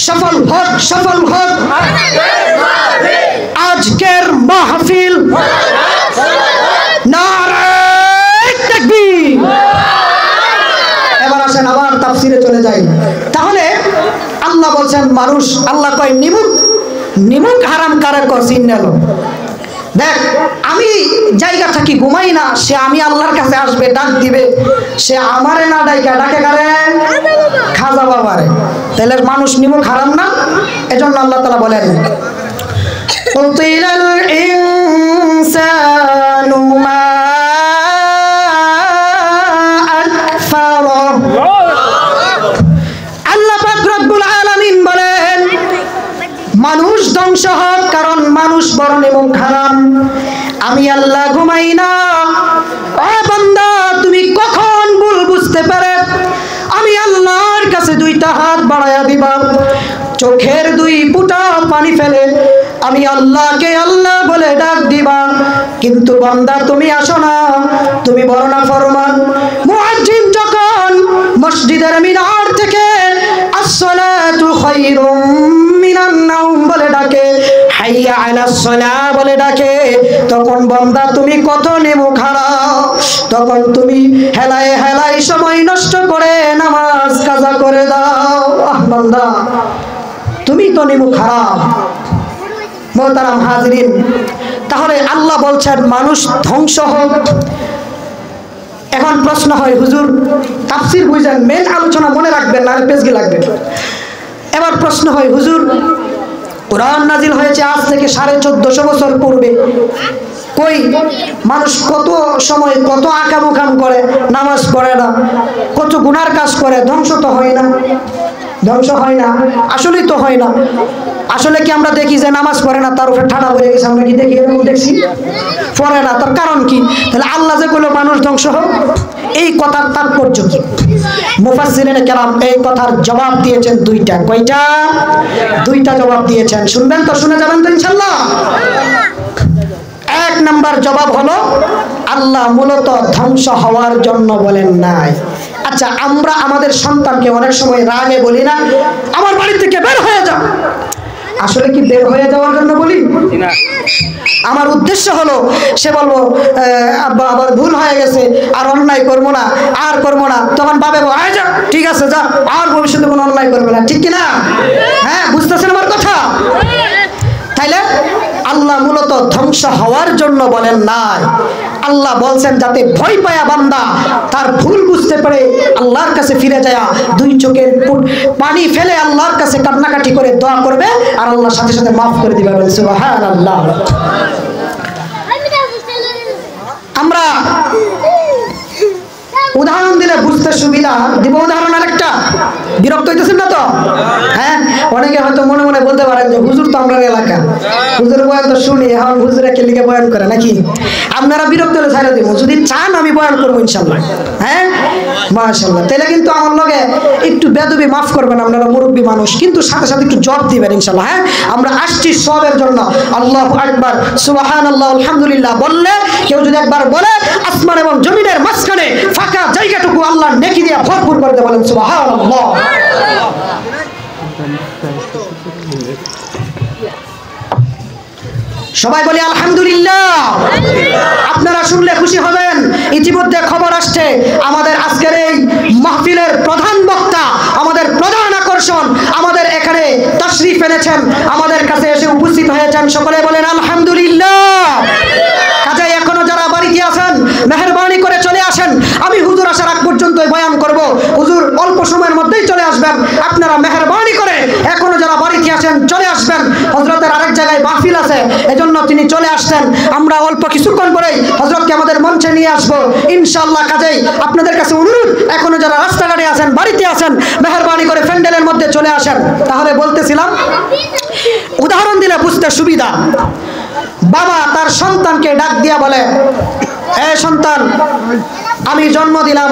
সফল হোক, সফল হোক আজকের মাহফিল। নারায়ে তাকবীর। এবার আসেন আবার তাফসিরে চলে যাই। তাহলে আল্লাহ বলছেন মানুষ, আল্লাহ কয় নিমুক নিমুক হারাম কারে চিন্নালো। দেখ আমি জায়গা থাকি ঘুমাই না, সে আমি আল্লাহর কাছে আসবে, ডাক দিবে, সে আমারে না ডাইকা ডাকে কারে? খাজা বাবারে। তাহলে মানুষ নিমুখ হারাম না? এজন্য আল্লাহ তাআলা বলেন কুতিলাল ইনসানু মা আকফারা। আল্লাহ পাক রব্বুল আলামিন বলেন মানুষ ধ্বংস হোক, কারণ মানুষ বড় নিমুখ হারাম। আমি আল্লাহ ঘুমাই না। ও বান্দা, তুমি কখন ভুল বুঝতে পারে আমি আল্লাহর কাছে 2টা হাত বাড়ায়া দিবা, চোখের 2 ফোঁটা পানি ফেলে আমি আল্লাহকে আল্লাহ বলে ডাক দিবা, কিন্তু বান্দা তুমি আসো না, তুমি বড় নাফরমান। মুয়াজ্জিন যখন মসজিদের মিনার থেকে আসসালাতু খায়রুম মিনান নাওম বলে ডাকে, হাইয়া আলাস সালাহ বলে ডাকে, তখন বান্দা তুমি কত নিমুখ হারাম, তখন তুমি হেলায় হেলায় সময় নষ্ট করে নামাজ কাজা করে দাও। আহ বান্দা, তুমি তো নিমুখ হারাম। মোহতারাম হাজরিন, তাহলে আল্লাহ বলছেন মানুষ ধ্বংস হোক। এখন প্রশ্ন হয় হুজুর তাফসীর বুঝেন, মেন আলোচনা মনে রাখবেন না, পেজগে লাগবে। এবার প্রশ্ন হয় হুজুর কোরআন নাজিল হয়েছে আজ থেকে 1450 বছর পূর্বে, কই মানুষ কত সময় কত আকাম করে, নামাজ পড়ে না, কত গুনার কাজ করে, ধ্বংস তো হয় না? ধ্বংস হয় না, আসলেই তো হয় না। আসলে কি আমরা দেখি যে নামাজ পড়ে না তার উপরে ঠাড়া পড়ে গেছে, আমরা কি দেখি? এরকম দেখছি? পড়ে না, তার কারণ কি? তাহলে আল্লাহ যে বলল মানুষ ধ্বংস হোক, এই কথার তাৎপর্য কি? মুফাসসিরিনে কেরাম এই কথার জবাব দিয়েছেন 2টা। কয়টা? 2টা জবাব দিয়েছেন। শুনবেন তো? শুনে যাবেন তো ইনশাআল্লাহ? 1 নাম্বার জবাব হলো আল্লাহ মূলত ধ্বংস হওয়ার জন্য বলেন নাই। আচ্ছা, আমরা আমাদের সন্তানকে অনেক সময় রাগে বলি না, আমার বাড়ি থেকে বের হয়ে যাও। আসলে কি বের হয়ে যাওয়ার জন্য বলি? আমার উদ্দেশ্য হলো সে বলবো আব্বা আবার ভুল হয়ে গেছে, আর অন্যায় করবো না, আর করবো না। তখন বাবা বলবো যা ঠিক আছে যা, আর ভবিষ্যতে কোনো অন্যায় করবে না। ঠিক কিনা? হ্যাঁ, বুঝতেছেন আমার কথা? তাইলে আল্লাহ মূলত ধ্বংস হওয়ার জন্য বলেন নাই। আল্লাহ বলছেন যাতে ভয় পায়া বান্দা তার ভুল বুঝতে পারে আল্লাহর কাছে ফিরে যায়, 2 চোখের পানি ফেলে আল্লাহর কাছে কান্নাকাটি করে দোয়া করবে, আর আল্লাহর সাথে সাথে মাফ করে দিবে। সুবহানাল্লাহ। আমরা উদাহরণ দিলে বুঝতে সুবিধা দিব। উদাহরণ আরেকটা বিরক্ত হইতেছেন না তো? হ্যাঁ, অনেকে হয়তো মনে মনে বলতে পারেন যে হুজুর তো আমরা এলাকা, হুজুরের বয়ান তো শুনি, এখন হুজুরে কে লিখে বয়ান করে নাকি? আপনারা বিরক্ত হলে ছাড়া দিব, যদি চান আমি বয়ান করবো ইনশাল্লাহ। হ্যাঁ মাশাআল্লাহ, তাহলে কিন্তু আমার লগে একটু বেদবি মাফ করবেন, আপনারা মুরব্বী মানুষ, কিন্তু সাথে সাথে একটু জব দিবেন ইনশাল্লাহ। হ্যাঁ, আমরা আসছি সবের জন্য। আল্লাহু আকবার, সুবহানাল্লাহ, আলহামদুলিল্লাহ বললে কেউ যদি একবার বলে আসমান এবং জমিনের মাঝখানে ফাঁকা জায়গাটুকু আল্লাহ নেকি দিয়ে ভরপুর করে দেয়, বলেন সুবহানাল্লাহ। সবাই বলি আলহামদুলিল্লাহ। আপনারা শুনলে খুশি হবেন, ইতিমধ্যে খবর আসছে আমাদের আজকের এই মাহফিলের প্রধান বক্তা, আমাদের প্রধান আকর্ষণ আমাদের এখানে তাশরিফ এনেছেন, আমাদের কাছে এসে উপস্থিত হয়েছেন। সকলে বলেন আলহামদুলিল্লাহ। কাজে এখনো যারা বাড়িতে আছেন মেহেরবানি করে চলে আসেন, আমি হুজুর আসার আগ পর্যন্ত বয়ান করব, হুজুর অল্প সময়ের মধ্যেই চলে আসবেন। আপনারা মেহেরবানি করে এখনো যারা বাড়িতে আছেন চলে আসবেন। হযরতের আরেক জায়গায় মাহফিল আছে, এজন্য তিনি চলে আসছেন। আমরা অল্প কিছুক্ষণ পরেই হযরতকে আমাদের মঞ্চে নিয়ে আসবো ইনশাআল্লাহ। কাজেই আপনাদের কাছে অনুরোধ, এখনো যারা রাস্তাঘাটে আছেন, বাড়িতে আছেন, মেহেরবানি করে প্যান্ডেলের মধ্যে চলে আসেন। তাহলে বলতেছিলাম, উদাহরণ দিলে বুঝতে সুবিধা। বাবা তার সন্তানকে ডাক দিয়া বলে, এ সন্তান, আমি জন্ম দিলাম,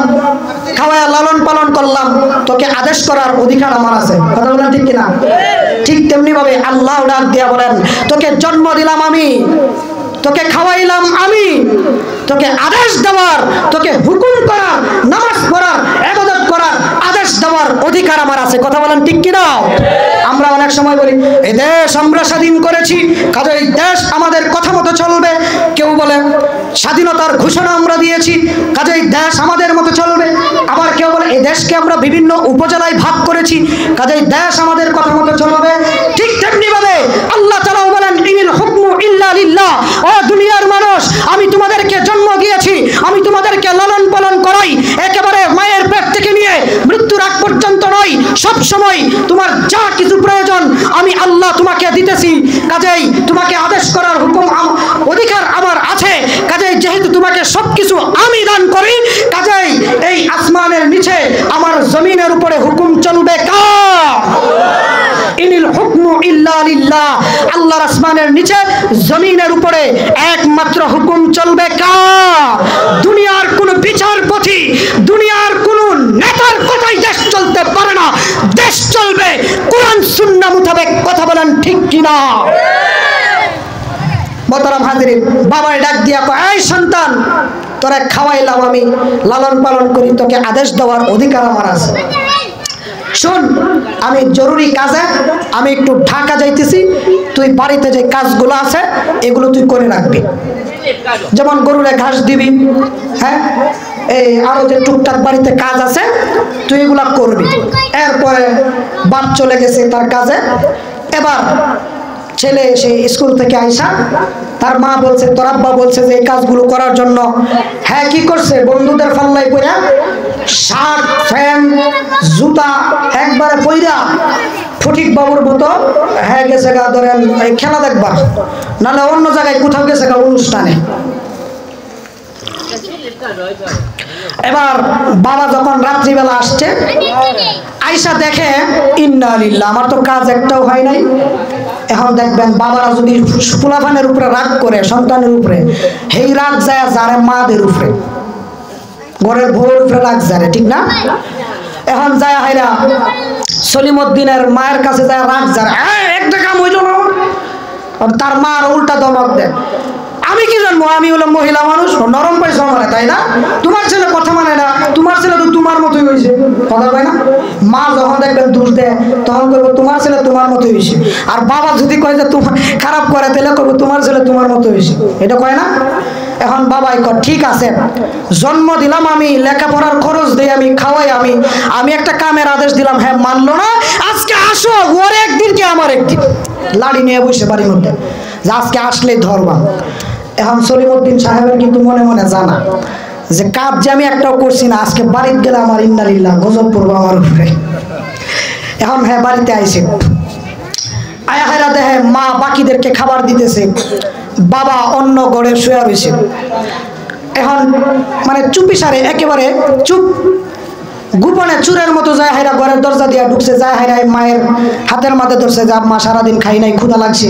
খাওয়ায়া লালন পালন করলাম, তোকে আদেশ করার অধিকার আমার আছে। কথা বলেন ঠিক কিনা? ঠিক তেমনি ভাবে আল্লাহ ডাক দিয়া বলেন, তোকে জন্ম দিলাম আমি, তোকে খাওয়াইলাম আমি, তোকে আদেশ দেওয়ার, তোকে হুকুম করার, নামাজ পড়ার, ইবাদত করার আদেশ দেওয়ার অধিকার আমার আছে। কথা বলেন ঠিক কিনা? আমরা অনেক সময় বলি এই দেশ আমরা স্বাধীন করেছি, কাজেই দেশ আমাদের কথা মতো চলবে। কেউ বলে স্বাধীনতার ঘোষণা আমরা দিয়েছি, কাজেই দেশ আমাদের মতো চলবে। আবার কেউ বলে এই দেশকে আমরা বিভিন্ন উপজেলায় ভাগ করেছি, কাজেই দেশ আমাদের কথা মতো চলবে। ঠিক তেমনি ভাবে আল্লাহ তাআলা বলেন, ইনিল হুকমু ইল্লা লিল্লাহ। ও দুনিয়ার মানুষ, আমি তোমাদেরকে জন্ম দিয়েছি, আমি তোমাদেরকে লালন পালন করাই, একেবারে মায়ের পেট থেকে নিয়ে মৃত্যুর আগ পর্যন্ত নয়, সব সময় তোমার যা কিছু প্রয়োজন আমি আল্লাহ তোমাকে দিতেছি। কাজেই তোমাকে আদেশ করার হুকুম অধিকার আমার আছে। কাজেই যেহেতু তোমাকে সবকিছু আমি দান করি, কাজেই এই আসমানের নিচে আমার জমিনের উপরে হুকুম চলবে কার? ইনিল হুকমু ইল্লা লিল্লাহ। আল্লাহর আসমানের নিচে জমিনের উপরে একমাত্র হুকুম চলবে কার? দুনিয়ার কোন বিচারপতি, দুনিয়ার কোন নেতার কথাই দেশ চলতে পারে না। দেশ চলবে কোরআন সুন্নাহ মোতাবেক। কথা বলেন ঠিক কিনা? মোহতারাম হাজিরিন, বাবার ডাক দিয়া কয়, এই সন্তান, তোরা খাওয়াইলাম আমি, লালন পালন করি, তোকে আদেশ দেওয়ার অধিকার আমার আছে। শোন, আমি জরুরি কাজে আমি একটু ঢাকা যাইতেছি, তুই বাড়িতে যে কাজগুলো আছে এগুলো তুই করে রাখবি। যেমন গরুরে ঘাস দিবি, হ্যাঁ, এই আরো যে টুকটাক বাড়িতে কাজ আছে তুই এগুলা করবি। এরপরে বাপ চলে গেছে তার কাজে। এবার ছেলে এসে স্কুল থেকে আইসা তার মা বলছে, তোর আব্বা বলছে যে এই কাজগুলো করার জন্য। হ্যাঁ, কি করছে? বন্ধুদের ফাল্লাই পইরা শার্ট, প্যান্ট, জুতা একবারে পইরা ফটিক বাবুর মতো হ্যাঁ গেছে গা, ধরেন খেলা দেখবা, নাহলে অন্য জায়গায় কোথাও গেছে গা অনুষ্ঠানে। এবার বাবা যখন রাত্রিবেলা আসছে, আইসা দেখে ইন্না লিল্লাহ, আমার তো কাজ একটাও হয় নাই। এখন দেখবেন বাবারা যদি ফুলাফানের উপরে রাগ করে, সন্তানের উপরে, সেই রাগ যায় যারে মাদের উপরে, ঘরের বউর উপরে রাগ যায়, ঠিক না? এখন যায় হাইরা সলিমউদ্দিনের মায়ের কাছে যায় রাগ যায়, একটা কাম হইল না, তার মা আর উল্টা দমক দেয়। আমি কি জানবো, আমি হলাম মহিলা মানুষ, নরম পাইছে আমার, তাই না? তোমার ছেলে কথা মানে না, তোমার ছেলে তো তোমার মতোই হয়েছে, কথা কয় না? মা যখন দেখবেন দোষ দেয় তখন করবো তোমার ছেলে তোমার মতো হয়েছে। আর বাবা যদি কয় যে তোমার খারাপ করে, তাহলে করবো তোমার ছেলে তোমার মতো হয়েছে, এটা কয় না? এখন বাবাই কয় ঠিক আছে, জন্ম দিলাম আমি, লেখাপড়ার খরচ দিই আমি, খাওয়াই আমি, আমি একটা কামের আদেশ দিলাম, হ্যাঁ মানলো না, আজকে আসো, ওর একদিন কি আমার একদিন, লাড়ি নিয়ে বসে বাড়ির মধ্যে, যে আজকে আসলে ধরবা। এখন সলিমউদ্দিন সাহেবের কিন্তু মনে মনে জানা যে কাজ যে আমি একটাও করছি না, আজকে বাড়িতে গেলে আমার ইন্না লিল্লাহ গজব পড়বো আমার উপরে। এখন হ্যাঁ বাড়িতে আইসে, আয়া হায়রা দেখে মা বাকিদেরকে খাবার দিতেছে, বাবা অন্য ঘরে শুয়ে রয়েছে। এখন মানে চুপি সারে একেবারে চুপ, গোপনে চুরের মতো যায় হাইরা ঘরের দরজা দিয়া ঢুকছে, যায় হাইরা মায়ের হাতের মাঝে ধরছে যে মা সারাদিন খাই নাই, ক্ষুধা লাগছে।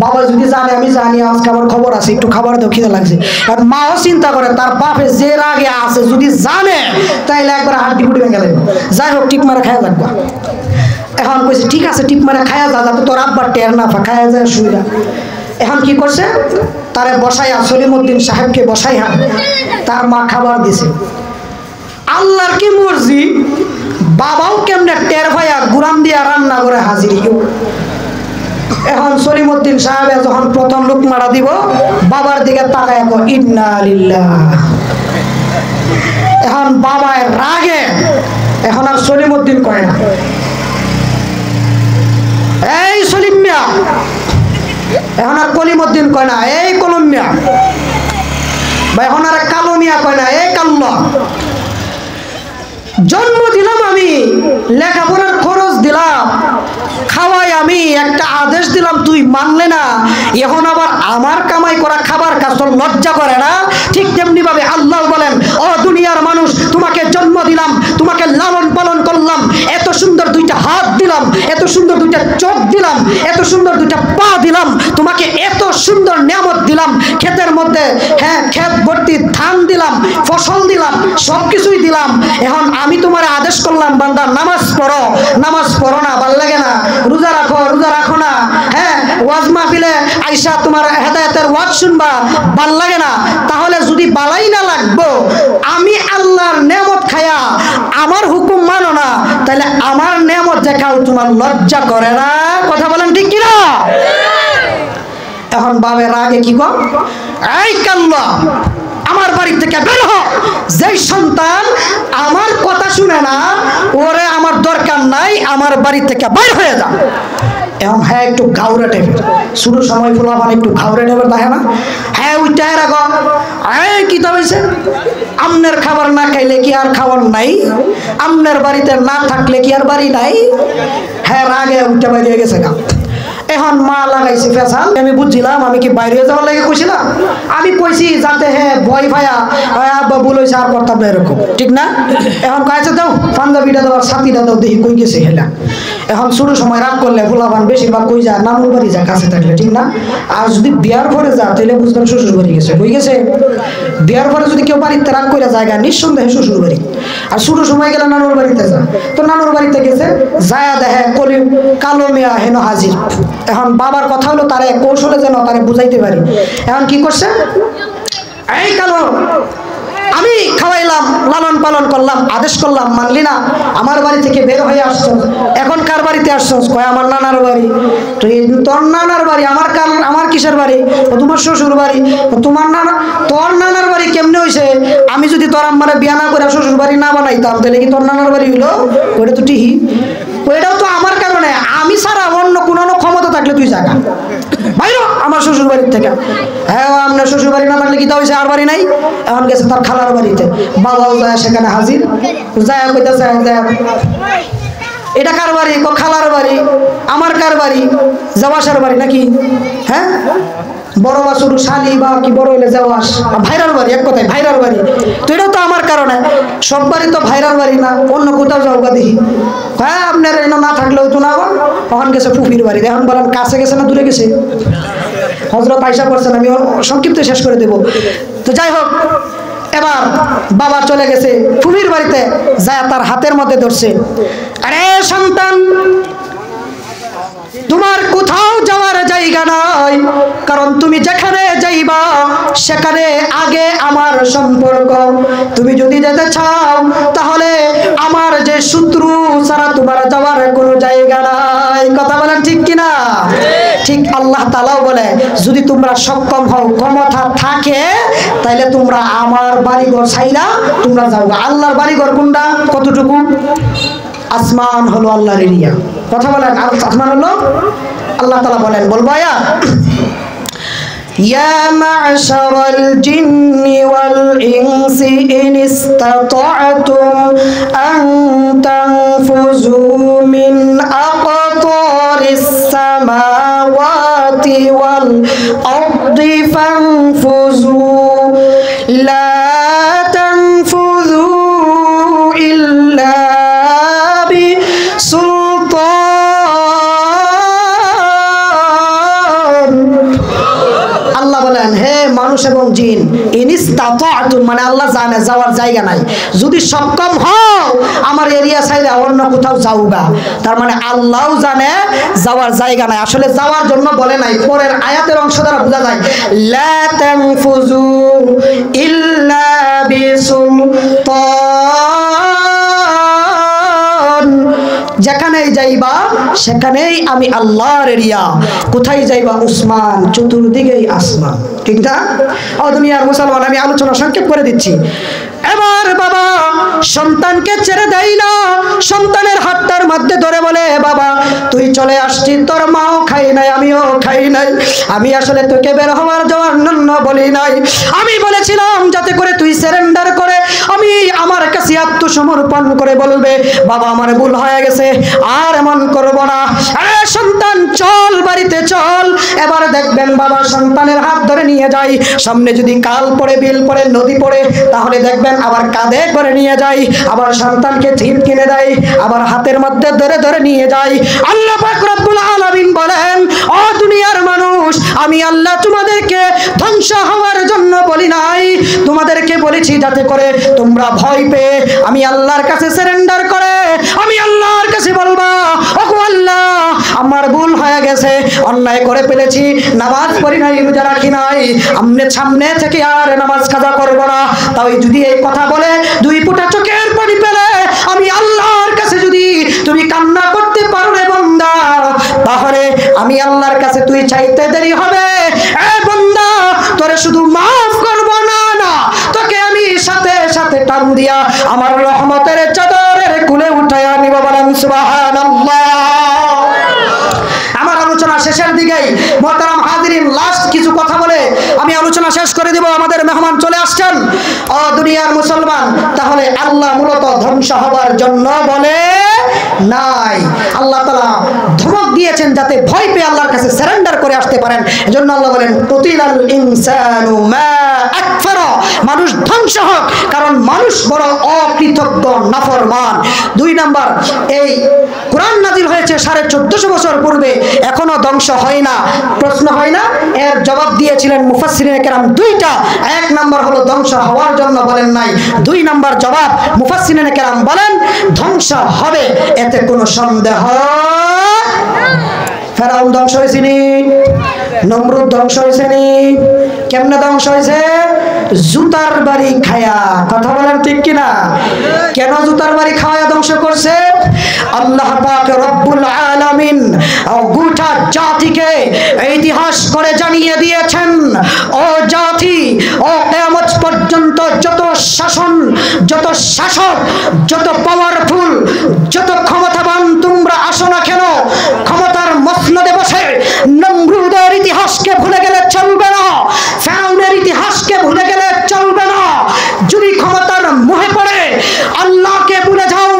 বাবা যদি জানে আমি জানি আজকে আমার খবর আছে, একটু খাবার দাও, খিদা লাগছে। আর মাও চিন্তা করে তার বাপে যে রাগে আছে যদি জানে তাইলে একবার হাড্ডি ফুটি ভেঙে গেলেন, যাই হোক টিপ মারা খায়া লাগবা। এখন কইছে ঠিক আছে টিপ মারা খায়া যা, যাতে তোর আব্বার টের না পা, খায়া যায় সুবিধা। এখন কি করছে, তারে বসাইয়া সলিমউদ্দিন সাহেবকে বসাইয়া তার মা খাবার দিছে। আল্লাহর কি মর্জি, বাবাও কেমনে টের ভাইয়া গুরাম দিয়া রান্না করে হাজির। এখন সলিমউদ্দিন সাহেব যখন প্রথম লুকমাটা দিব, বাবার দিকে তাকায় ইন্না লিল্লাহ। এখন বাবায় রাগে এখন আর সলিমউদ্দিন কয় না, এই সলিম মিয়া, এখন আর কলিমউদ্দিন কয় না, এই কলম মিয়া, বা এখন আর কালো মিয়া কয় না, এই কাল্লা। জন্ম দিলাম আমি, লেখাপড়ার খরচ দিলাম, খাওয়াই আমি, একটা আদেশ দিলাম তুই মানলে না, এখন আবার আমার কামাই করা খাবার কাজ তোর লজ্জা করে না? ঠিক তেমনি ভাবে আল্লাহ বলেন, ও দুনিয়ার মানুষ, তোমাকে জন্ম দিলাম, তোমাকে লালন পালন করলাম, এত সুন্দর দুইটা হাত দিলাম, এত সুন্দর দুইটা চোখ দিলাম, এত সুন্দর দুইটা পা দিলাম, তোমাকে এত সুন্দর নিয়ামত দিলাম, ক্ষেতের মধ্যে হ্যাঁ ক্ষেত ভর্তি ধান দিলাম, ফসল দিলাম, সবকিছুই দিলাম। এখন আমি তোমার আদেশ করলাম বান্দা নামাজ পড়ো, নামাজ পড়ো না, ভাল লাগে না, রোজা রাখো, রোজা রাখো না, হ্যাঁ ওয়াজ মাহফিলে আইসা তোমার হেদায়েতের ওয়াজ শুনবা, ভাল লাগে না। তাহলে যদি বালাই না লাগবো, আমি আল্লাহর নেয়ামত খায়া আমার হুকুম মানো না, তাহলে আমার নেয়ামত দেখাও তোমার লজ্জা করে না? কথা বলেন ঠিক কিনা? এখন বাবের আগে কি কর, এই কাল্লা আমার বাড়ি থেকে বের হ। যেই সন্তান আমার কথা শুনে না, ওরে আমার দরকার নাই, আমার বাড়ি থেকে বাইর হয়ে যা। এখন হ্যাঁ একটু ঘাউরে টাইপের, শুরু সময় ফুলা মানে একটু ঘাউরে টাইপের দেখে না, হ্যাঁ ওইটাই রাখো। এই কি তো হয়েছে, আমনের খাবার না খাইলে কি আর খাবার নাই? আমনের বাড়িতে না থাকলে কি আর বাড়ি নাই? হ্যাঁ রাগে উঠে বাইরে গেছে গা। এখন মা লাগাইছে ফেসাল, আমি বুঝছিলাম, আমি কি বাইরে যাওয়ার লাগে কইছিলাম? আমি কইছি যাতে হ্যাঁ ভয় ভাইয়া ভুল হয়েছে আর করতাম না এরকম, ঠিক না? এখন কয়েছে দাও পাঞ্জাবিটা দাও, ছাতিটা দাও, দেখি কই গেছে হেলা। এখন শুরু সময় রাগ করলে ফুলাবান বেশিরভাগ কই যায়, নানুর বাড়ি যায় কাছে থাকলে, ঠিক না? আর যদি বিয়ার পরে যা তাহলে বুঝবেন শ্বশুর বাড়ি গেছে, কই গেছে। বিয়ার পরে যদি কেউ বাড়িতে রাগ করে জায়গা, নিঃসন্দেহে শ্বশুর বাড়ি। আর শুরু সময় গেলে নানুর বাড়িতে যা, তো নানুর বাড়িতে গেছে, যায়া দেখে কলি কালো মিয়া হেন হাজির। এখন বাবার কথা হলো তারে কৌশলে যেন তারে বুঝাইতে পারি। এখন কি করছে, এই কালো আমি খাওয়াইলাম, লালন পালন করলাম, আদেশ করলাম, মানলি না, আমার বাড়ি থেকে বের হয়ে আসছো, এখন কার বাড়িতে আসছো? কয় আমার নানার বাড়ি। তো তোর নানার বাড়ি, আমার কিসের বাড়ি? তোমার শ্বশুর বাড়ি। তোমার নানা, তোর নানার বাড়ি কেমনে হয়েছে? আমি যদি তোর আম্মারে বিয়া না করে শ্বশুর বাড়ি না বানাইতাম তাহলে কি তোর নানার বাড়ি হইলো? ওইটা তো ঠিকই, ওইটাও তো আমার কারণে, আমি ছাড়া অন্য কোনো ক্ষমতা থাকলে তুই জায়গা বাইর আমার শ্বশুর বাড়ির থেকে। হ্যাঁ আপনার শ্বশুর বাড়ি না থাকলে কি তা হয়েছে, আর বাড়ি নাই? এখন গেছে তার খালার বাড়িতে, বাবাও যায় সেখানে হাজির, যায় কইতাছে এটা কার বাড়ি? খালার বাড়ি। আমার কার বাড়ি? জওয়াসের বাড়ি নাকি? হ্যাঁ বড় বা ছোট শালি বা কি বড় হইলে জওয়াস, ভাইরার বাড়ি, এক কথায় ভাইরার বাড়ি। তো এটাও তো আমার কারণে, সব বাড়ি তো ভাইরার বাড়ি না, অন্য কোথাও যাও গা দেখি। হ্যাঁ আপনার এনে না থাকলেও তো না, তখন গেছে ফুফির বাড়ি। এখন বলেন কাছে গেছে না দূরে গেছে? হযরত আয়েশা করছেন, আমি সংক্ষিপ্ত শেষ করে দেব। তো যাই হোক, এবার বাবা চলে গেছে ফুফির বাড়িতে, যায় তার হাতের মধ্যে ধরছে, আরে সন্তান তোমার কোথাও যাওয়ার জায়গা নাই, কারণ তুমি যেখানে যাইবা সেখানে আগে আমার সম্পর্ক। তুমি যদি যেতে চাও তাহলে আমার যে শত্রু ছাড়া তোমার যাওয়ার কোনো জায়গা নাই। কথা বলেন ঠিক কিনা? ঠিক আল্লাহ তাআলাও বলে যদি তোমরা সক্ষম হও, ক্ষমতা থাকে, তাইলে তোমরা আমার বাড়িঘর ছাইরা তোমরা যাও। আল্লাহর বাড়িঘর কোনটা, কতটুকু? আসমান হলো আল্লাহর এরিয়া। কথা বলেন, আসমান হলো আল্লাহ তাআলা বলেন, বলবো আয়া يا معشر الجن والإنس إن استطعتم أن تنفذوا من أقطار السماوات والأرض فانفذوا لا تنفذوا إلا মানুষ এবং জিন, ইনিস্তাতাতুম মানে আল্লাহ জানে যাওয়ার জায়গা নাই, যদি সক্ষম হও আমার এরিয়া ছাইরা অন্য কোথাও যাওগা, তার মানে আল্লাহও জানে যাওয়ার জায়গা নাই। আসলে যাওয়ার জন্য বলে নাই, পরের আয়াতের অংশ দ্বারা বোঝা যায় লা তানফুযু ইল্লা বিসুলতান, যেখানেই যাইবা সেখানেই আমি আল্লাহর এরিয়া। কোথায় যাইবা উসমান, চতুর্দিকেই আসমান, ঠিক না? ও দুনিয়ার মুসলমান, আমি আলোচনা সংক্ষেপ করে দিচ্ছি। এবার বাবা সন্তানকে ছেড়ে দেয় না, সন্তানের হাতটার মধ্যে ধরে বলে বাবা তুই চলে আসছি, তোর মাও খাই নাই আমিও খাই নাই, আমি আসলে তোকে বের হওয়ার জন্য বলি নাই, আমি বলেছিলাম যাতে করে তুই সারেন্ডার করে আমি আমার কাছে আত্মসমর্পণ করে বলবে বাবা আমার ভুল হয়ে গেছে, আর এমন করব না। আরে সন্তান চল বাড়িতে চল। এবার দেখবেন বাবা সন্তানের হাত ধরে নিয়ে যায়, সামনে যদি কাল পড়ে বিল পড়ে নদী পড়ে তাহলে দেখবেন আবার কাঁধে করে নিয়ে যায়, আবার সন্তানকে ছিপ কিনে দেয়, আবার হাতের মধ্যে ধরে ধরে নিয়ে যায়। আল্লাহ পাক রব্বুল আলামিন বলেন ও দুনিয়ার মানুষ, আমি আল্লাহ তোমাদেরকে ধ্বংস হওয়ার জন্য বলি নাই, তোমাদেরকে বলেছি যাতে করে তোমরা ভয় পেয়ে আমি আল্লাহর কাছে সারেন্ডার করে আমি আল্লাহর কাছে বলবা ওগো আল্লাহ আমার ভুল হয়ে গেছে, অন্যায় করে ফেলেছি, নামাজ পড়ি নাই, রোজা রাখি নাই, সামনে থেকে আর নামাজ কাজা করব না। তাই যদি এই কথা বলে দুই ফোঁটা চোখের পানি পেলে আমি আল্লাহর কাছে যদি তুমি কান্না করতে পারো রে বান্দা, তাহলে আমি আল্লাহর কাছে তুই চাইতে দেরি হবে। এ বান্দা তোরে শুধু মাফ করব না, না তোকে আমি সাথে সাথে টান দিয়া আমার রহমতের চাদরের কুলে উঠায়া নিব। বলেন সুবহানাল্লাহ। আমার আলোচনা শেষের দিকেই মোহতারাম হাজিরিন, লাস্ট কিছু কথা বলে আমি আলোচনা শেষ করে দিব, আমাদের মেহমান চলে আসছেন। ও দুনিয়ার মুসলমান, তাহলে আল্লাহ মূলত ধ্বংস হবার জন্য বলে নাই, আল্লাহ তাআলা ধমক দিয়েছেন যাতে ভয় পেয়ে আল্লাহর কাছে সারেন্ডার করে আসতে পারেন। এজন্য আল্লাহ বলেন কুতিলাল ইনসানু মা আকফারা, মানুষ ধ্বংস হোক, কারণ মানুষ বড় অকৃতজ্ঞ নাফরমান। 2 নাম্বার, এই কোরআন নাজিল হয়েছে 1450 বছর পূর্বে, এখনো ধ্বংস হয় না। প্রশ্ন হয় না, এর জবাব দিয়েছিলেন মুফাসসিরিনে কেরাম 2টা। 1 নাম্বার হলো ধ্বংস হওয়ার জন্য বলেন নাই, 2 নাম্বার জবাব মুফাসসিরিনে কেরাম বলেন ধ্বংস হবে, এতে কোনো সন্দেহ। ফেরাউন ধ্বংস হয়েছে নি, নমরুদ ধ্বংস হয়েছে নি, কেমনে ধ্বংস হয়েছে? জুতার বাড়ি খায়া। কথা বলেন ঠিক কিনা? কেন জুতার বাড়ি খাওয়া ধ্বংস করছে? আল্লাহ পাক রব্বুল আলামিন গোটা জাতিকে ইতিহাস করে জানিয়ে দিয়েছেন, ও জাতি, ও কিয়ামত পর্যন্ত যত শাসন, যত শাসক, যত পাওয়ারফুল, যত ক্ষমতাবান তোমরা আসো না কেন, ক্ষমতার মসনদে বসে নমরুদের ইতিহাসকে ভুলে গেলে চলবে না, ফেরাউনের ইতিহাসকে ভুলে গেলে চলবে না। যদি ক্ষমতার মোহে পড়ে আল্লাহকে ভুলে যাও,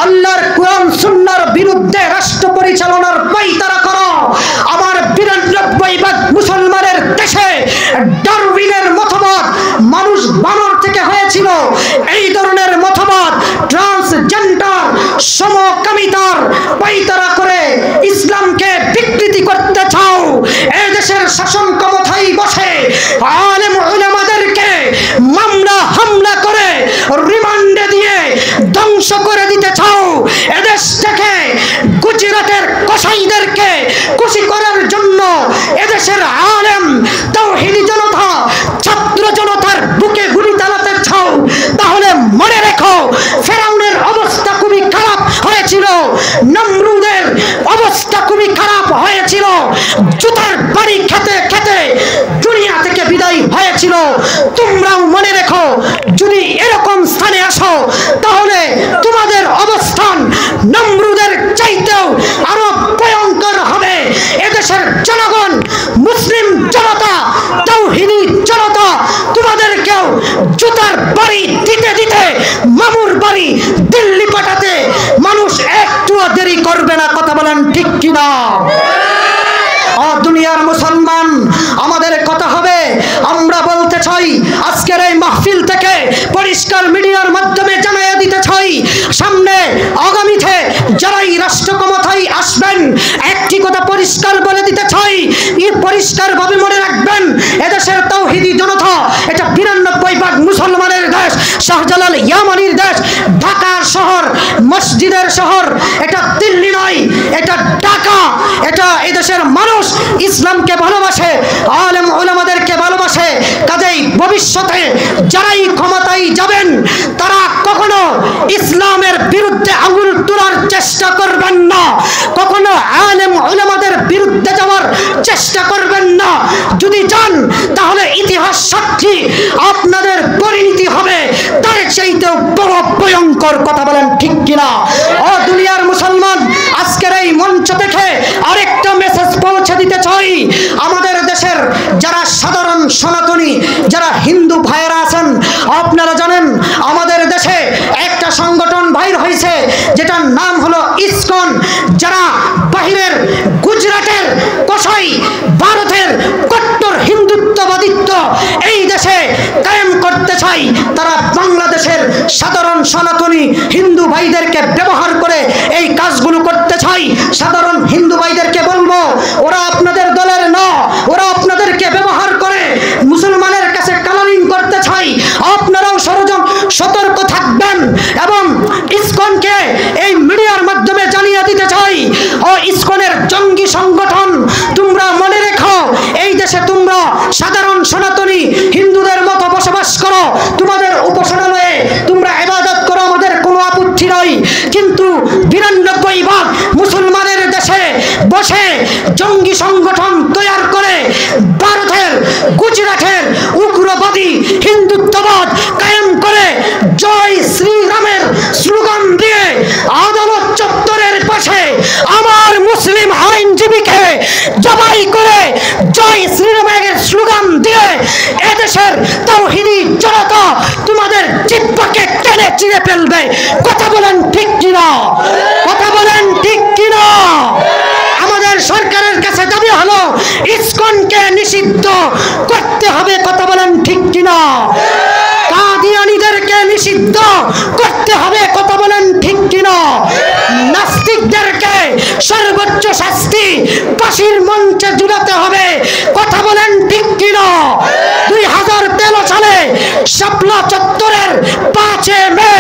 আল্লাহর কোরআন সুন্নাহর বিরুদ্ধে রাষ্ট্র পরিচালনার পায়তারা করো। আমার 92 মুসলমানের দেশে ডারউইনের মতবাদ মানুষ বানর থেকে হয়েছিল, এই ধরনের মতবাদ ট্রান্সজেন্ডার সমকামিতার পায়তারা করে ইসলামকে বিকৃতি করতে চাও। এই দেশের শাসন ক্ষমতায় বসে আলেম উলামাদেরকে মামলা হামলা করে রিমান্ডে দিয়ে ধ্বংস করে দিতে চাও। এদেশ থেকে গুজরাটের কসাইদেরকে খুশি করার জন্য এদেশের আলেম তাওহীদি জনতা, ছাত্র জনতার বুকে গুলি চালাতে চাও, তাহলে মনে রেখো ফেরাউনের অবস্থা খুবই খারাপ হয়েছিল, নমরুদের অবস্থা খুবই খারাপ হয়েছিল, জুতার বাড়ি খেতে খেতে দুনিয়া থেকে বিদায় হয়েছিল। তোমরাও মনে রেখো, যদি এরকম স্থানে আসো তাহলে তোমাদের অবস্থান নমরুদের চাইতেও আরো ভয়ঙ্কর হবে। এদেশের জনগণ, মুসলিম জনতা, তাওহীদি জনতা তোমাদেরকেও জুতার বাড়ি দিতে দিতে মামুর বাড়ি দিল্লি পাঠাতে মানুষ একটুও দেরি করবে না। কথা বলেন ঠিক কিনা? দুনিয়ার মুসলমান, আমাদের কথা হবে, আমরা বলতে চাই আজকের এই মাহফিল থেকে পরিষ্কার মিডিয়ার মাধ্যমে জানিয়ে দিতে চাই, সামনে আগামীতে যারাই রাষ্ট্র ক্ষমতায় আসবেন একটি কথা পরিষ্কার বলে দিতে চাই, পরিষ্কার ভাবে মনে রাখবেন, এদেশের তাওহীদি জনতা, এটা 92% মুসলমানের দেশ, শাহজালাল ইয়ামানির দেশ, ঢাকা শহর মসজিদের শহর, এটা দিল্লি নয়, এটা ঢাকা। এটা এদেশের মানুষ ইসলামকে ভালোবাসে, আলেম উলামাদেরকে ভালোবাসে। কাজেই ভবিষ্যতে যারাই ক্ষমতায় যাবেন তারা কখনো ইসলামের বিরুদ্ধে আঙুল তোলার চেষ্টা করবেন না, কখনো আলেম উলামাদের বিরুদ্ধে যাওয়ার চেষ্টা করবেন না। যদি যান তাহলে ইতিহাস সাক্ষী আপনাদের পরিণতি হবে তার চাইতেও বড় ভয়ঙ্কর। কথা বলেন ঠিক কিনা? ও দুনিয়ার মুসলমান, আজকের এই মঞ্চ থেকে আরেকটা মেসেজ পৌঁছে দিতে চাই। আমাদের দেশের যারা সাধারণ সনাতনী, যারা হিন্দু ভাইয়েরা আছেন, আপনারা জানেন আমাদের দেশে একটা সংগঠন বাইর হয়েছে যেটার নাম হলো ইসকন। যারা বাহিরের গুজরাটের কসাই, ভারতের কট্টর হিন্দুত্ববাদিত্ব এই দেশে কায়েম করতে চাই, তারা বাংলাদেশের সাধারণ সনাতনী হিন্দু ভাইদেরকে ব্যবহার করে এই কাজগুলো করতে চাই। সাধারণ হিন্দু ভাইদেরকে বলবো, ওরা আপনাদের দলের না, ওরা আপনাদেরকে ব্যবহার করে মুসলমানের কাছে কালারিং করতে চাই। আপনারাও সতর্ক থাকবেন এবং ইসকনকে এই মিডিয়ার মাধ্যমে জানিয়ে দিতে চাই, ও ইসকনের জঙ্গি সংগঠন, তোমরা মনে রেখো এই দেশে তোমরা সাধারণ সনাতনী হিন্দুদের মতো বসবাস করো, তোমাদের উপাসনালয়ে তোমরা ইবাদত করো, আমাদের কোনো আপত্তি নাই। কিন্তু 92% মুসলমানের দেশে বসে জঙ্গি সংগঠন তৈরি করে ভারতের গুজরাটের উগ্রবাদী হিন্দুত্ববাদ কায়েম করে জয় শ্রীরামের স্লোগান দিয়ে আদালত চত্বরের পাশে আমার মুসলিম আইনজীবীকে জবাই করে জয় শ্রীরামের স্লোগান দিয়ে এদেশের তাওহীদি জনতা তোমাদের জিহ্বাকে টেনে চিরে ফেলবে। কথা বলেন ঠিক কিনা? কথা বলেন ঠিক কিনা? আমাদের সরকারের কাছে দাবি হলো ইসকনকে নিষিদ্ধ করতে হবে। কথা বলেন ঠিক কিনা? কাদিয়ানীদেরকে নিষিদ্ধ করতে হবে। কথা বলেন ঠিক কিনা? নাস্তিকদেরকে সর্বোচ্চ শাস্তি ফাঁসির মঞ্চে ঝুলাতে হবে। কথা বলেন ঠিক কিনা? 2013 সালে শাপলা চত্বরের 5 মে